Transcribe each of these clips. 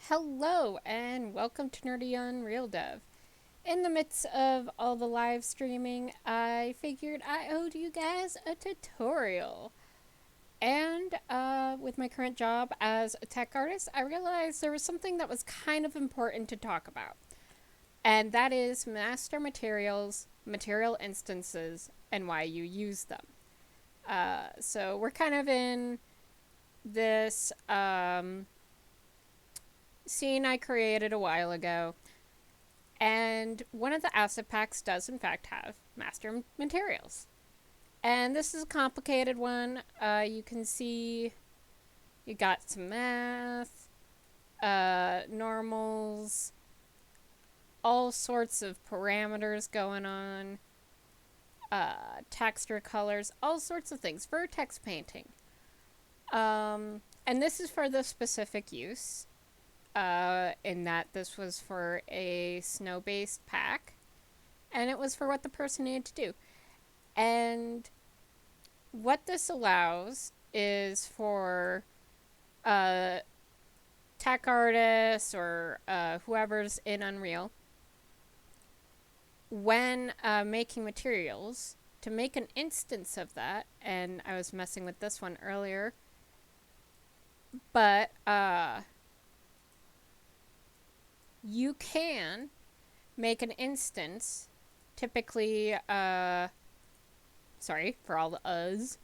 Hello and welcome to Nerdy on Real Dev. In the midst of all the live streaming, I figured I owed you guys a tutorial. And with my current job as a tech artist, I realized there was something that was kind of important to talk about. And that is master materials, material instances, and why you use them. So we're kind of in this scene I created a while ago. And one of the asset packs does, in fact, have master materials. And this is a complicated one. You can see you got some math, normals, all sorts of parameters going on, texture colors, all sorts of things. Vertex painting. And this is for the specific use, in that this was for a snow-based pack, and it was for what the person needed to do. And what this allows is for tech artists or whoever's in Unreal, when making materials, to make an instance of that. And I was messing with this one earlier, but you can make an instance, typically, sorry for all the uhs.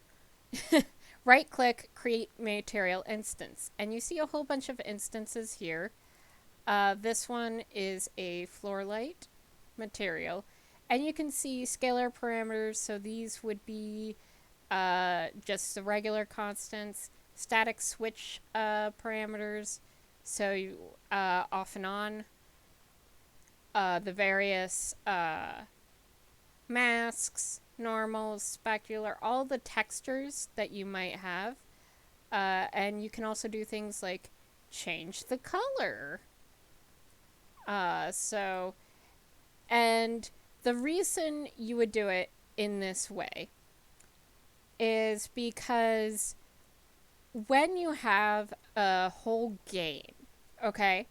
Right click, create material instance, and you see a whole bunch of instances here. This one is a floor light material, and you can see scalar parameters, so these would be just the regular constants, static switch parameters, so you, off and on, the various masks, normals, specular, all the textures that you might have. And you can also do things like change the color. So, and the reason you would do it in this way is because when you have a whole game, okay,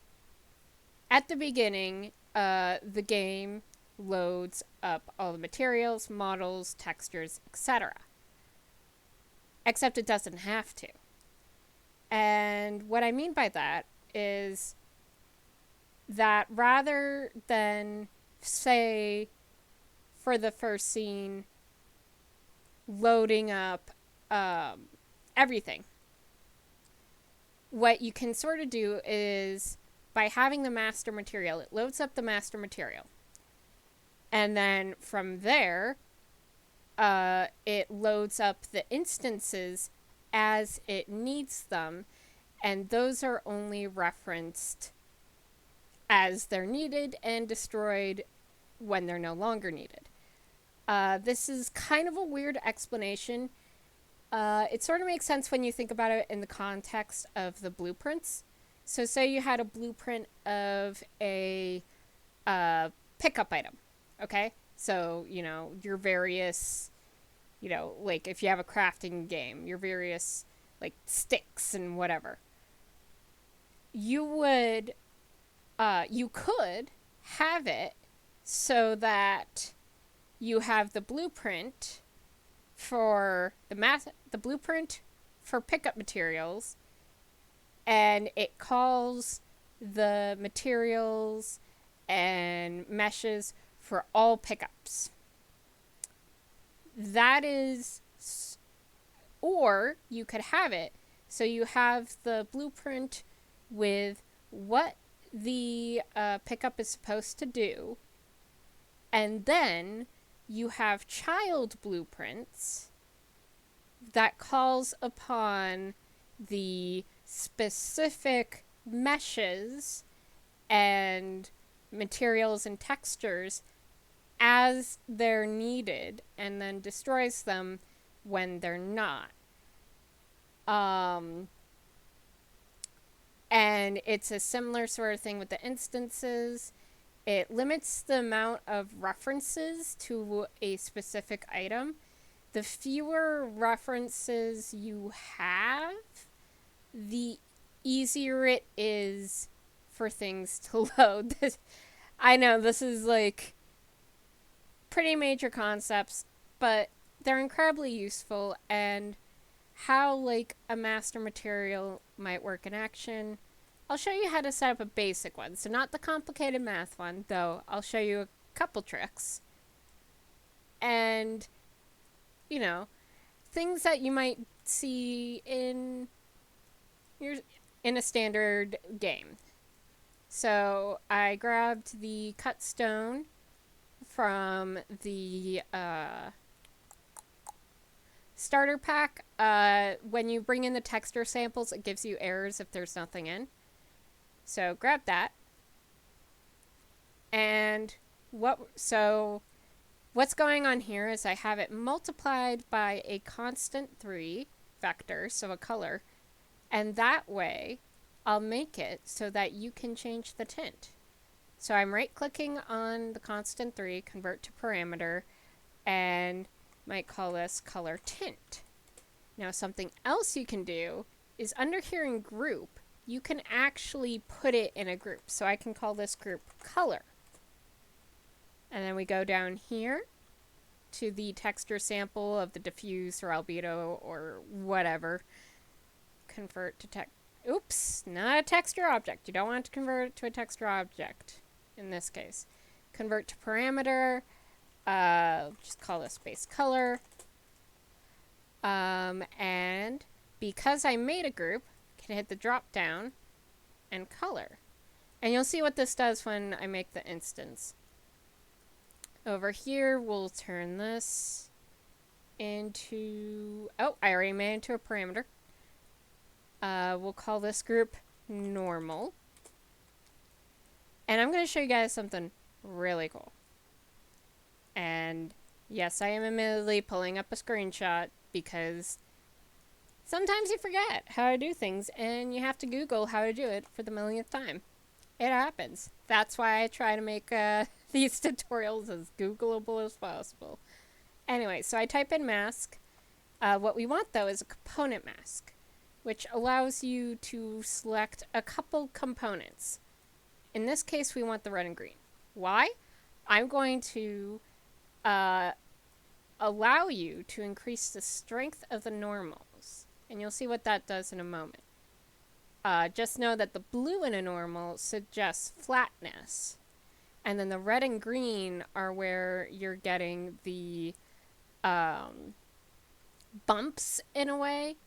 at the beginning, the game loads up all the materials, models, textures, etc. Except it doesn't have to. And what I mean by that is that rather than, say, for the first scene, loading up everything, what you can sort of do is, by having the master material, it loads up the master material. And then from there, it loads up the instances as it needs them. And those are only referenced as they're needed and destroyed when they're no longer needed. This is kind of a weird explanation. It sort of makes sense when you think about it in the context of the blueprints. So say you had a blueprint of a pickup item, okay? So, your various, like if you have a crafting game, your various, like, sticks and whatever. You could have it so that you have the blueprint for the blueprint for pickup materials, and it calls the materials and meshes for all pickups. That is, or you could have it so you have the blueprint with what the pickup is supposed to do, and then you have child blueprints that calls upon the specific meshes and materials and textures as they're needed, and then destroys them when they're not. And it's a similar sort of thing with the instances. It limits the amount of references to a specific item. The fewer references you have, the easier it is for things to load. I know this is like pretty major concepts, but they're incredibly useful, and how like a master material might work in action. I'll show you how to set up a basic one, so not the complicated math one, though I'll show you a couple tricks. And, you know, things that you might see in a standard game. So I grabbed the cut stone from the starter pack. When you bring in the texture samples, it gives you errors if there's nothing in. So grab that. And what's going on here is I have it multiplied by a constant 3 vector, so a color, and that way I'll make it so that you can change the tint. So I'm right clicking on the constant 3, convert to parameter, and might call this color tint. Now something else you can do is under here in group, you can actually put it in a group. So I can call this group color. And then we go down here to the texture sample of the diffuse or albedo or whatever. Convert to oops, not a texture object. You don't want to convert it to a texture object in this case. Convert to parameter. Just call this base color. And because I made a group, I can hit the drop down and color. And you'll see what this does when I make the instance. Over here, we'll turn this into, oh, I already made it into a parameter. We'll call this group normal. And I'm going to show you guys something really cool. And yes, I am admittedly pulling up a screenshot because sometimes you forget how to do things and you have to Google how to do it for the millionth time. It happens. That's why I try to make these tutorials as Googleable as possible. Anyway, so I type in mask. What we want though is a component mask, which allows you to select a couple components. In this case, we want the red and green. Why? I'm going to allow you to increase the strength of the normals. And you'll see what that does in a moment. Just know that the blue in a normal suggests flatness. And then the red and green are where you're getting the bumps in a way.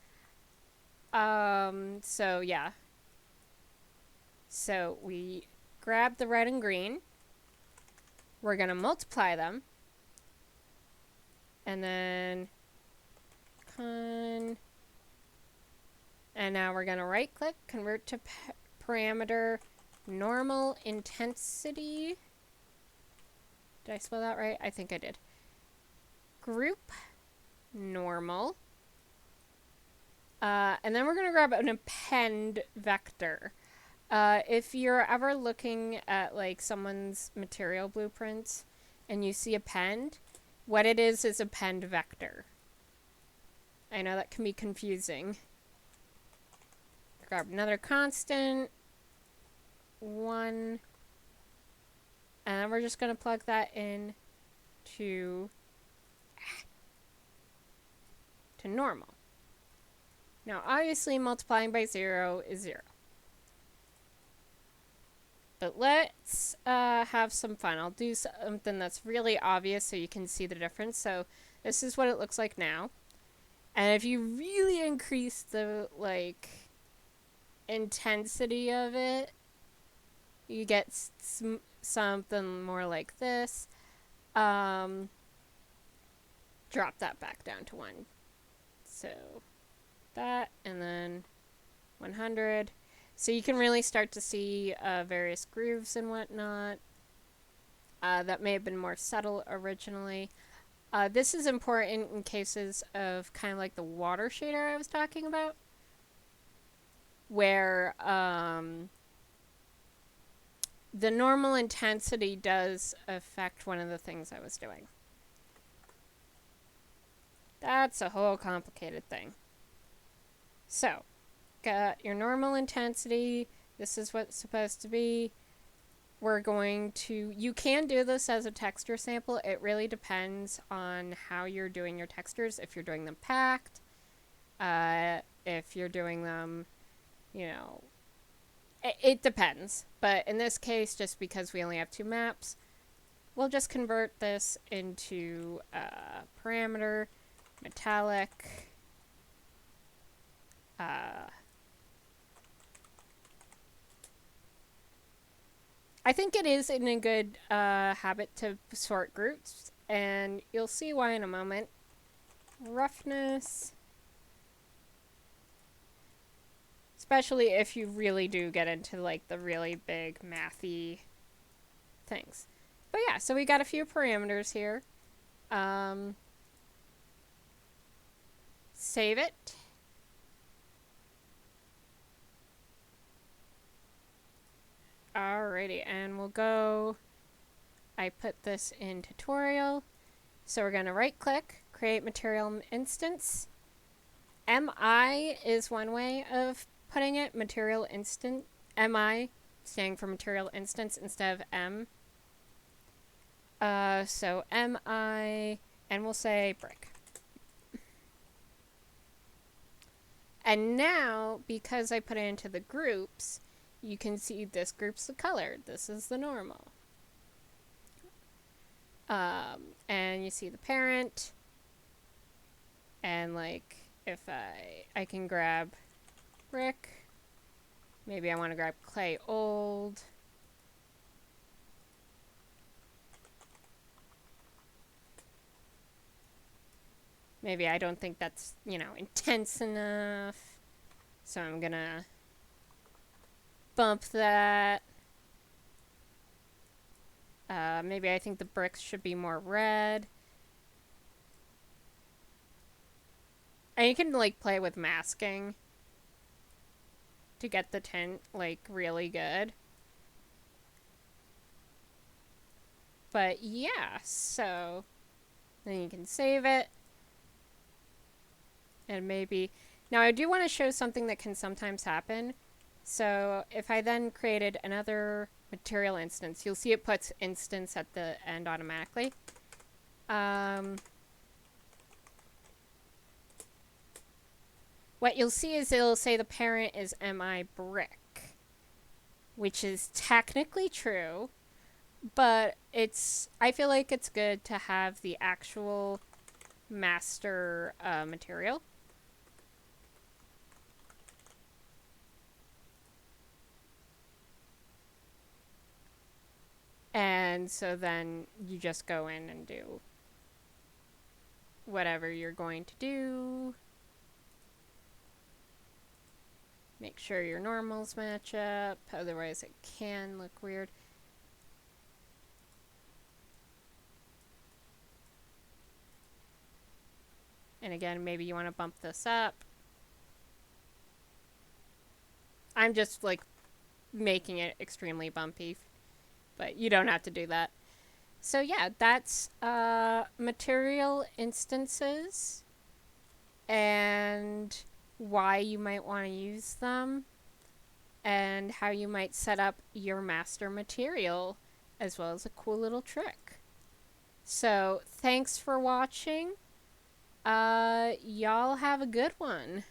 So yeah. So we grab the red and green. We're going to multiply them. And then and now we're going to right click, convert to parameter, normal intensity. Did I spell that right? I think I did. Group normal. And then we're going to grab an append vector. If you're ever looking at like someone's material blueprints and you see append, what it is append vector. I know that can be confusing. Grab another constant, 1, and we're just going to plug that in to normal. Now obviously multiplying by 0 is 0. But let's have some fun. I'll do something that's really obvious so you can see the difference. So this is what it looks like now. And if you really increase the like intensity of it, you get something more like this. Drop that back down to 1. So that, and then 100. So you can really start to see various grooves and whatnot. That may have been more subtle originally. This is important in cases of kind of like the water shader I was talking about, where the normal intensity does affect one of the things I was doing. That's a whole complicated thing. So, got your normal intensity, This is what's supposed to be. We're going to, you can do this as a texture sample. It really depends on how you're doing your textures. If you're doing them packed, if you're doing them, you know, it depends. But in this case, just because we only have 2 maps, we'll just convert this into parameter, metallic, I think it is in a good habit to sort groups, and you'll see why in a moment. Roughness, especially if you really do get into like the really big mathy things. But yeah, so we got a few parameters here. Save it. Alrighty, and we'll go, I put this in tutorial. So we're gonna right click, create material instance. MI is one way of putting it, material instant. MI standing for material instance instead of M. So MI, and we'll say brick. And now, because I put it into the groups, you can see this group's the color. This is the normal. And you see the parent. And like, if I can grab brick. Maybe I want to grab clay old. Maybe I don't think that's, you know, intense enough. So I'm gonna bump that. Maybe I think the bricks should be more red. And you can like play with masking to get the tint like really good. But yeah, so then you can save it. And maybe, now I do want to show something that can sometimes happen. So if I then created another material instance, you'll see it puts instance at the end automatically. What you'll see is it'll say the parent is MI brick, which is technically true, but I feel like it's good to have the actual master material. And so then you just go in and do whatever you're going to do. Make sure your normals match up, otherwise it can look weird. And again, maybe you want to bump this up. I'm just like making it extremely bumpy, but you don't have to do that. So yeah, that's material instances and why you might want to use them and how you might set up your master material, as well as a cool little trick. So thanks for watching. Y'all have a good one.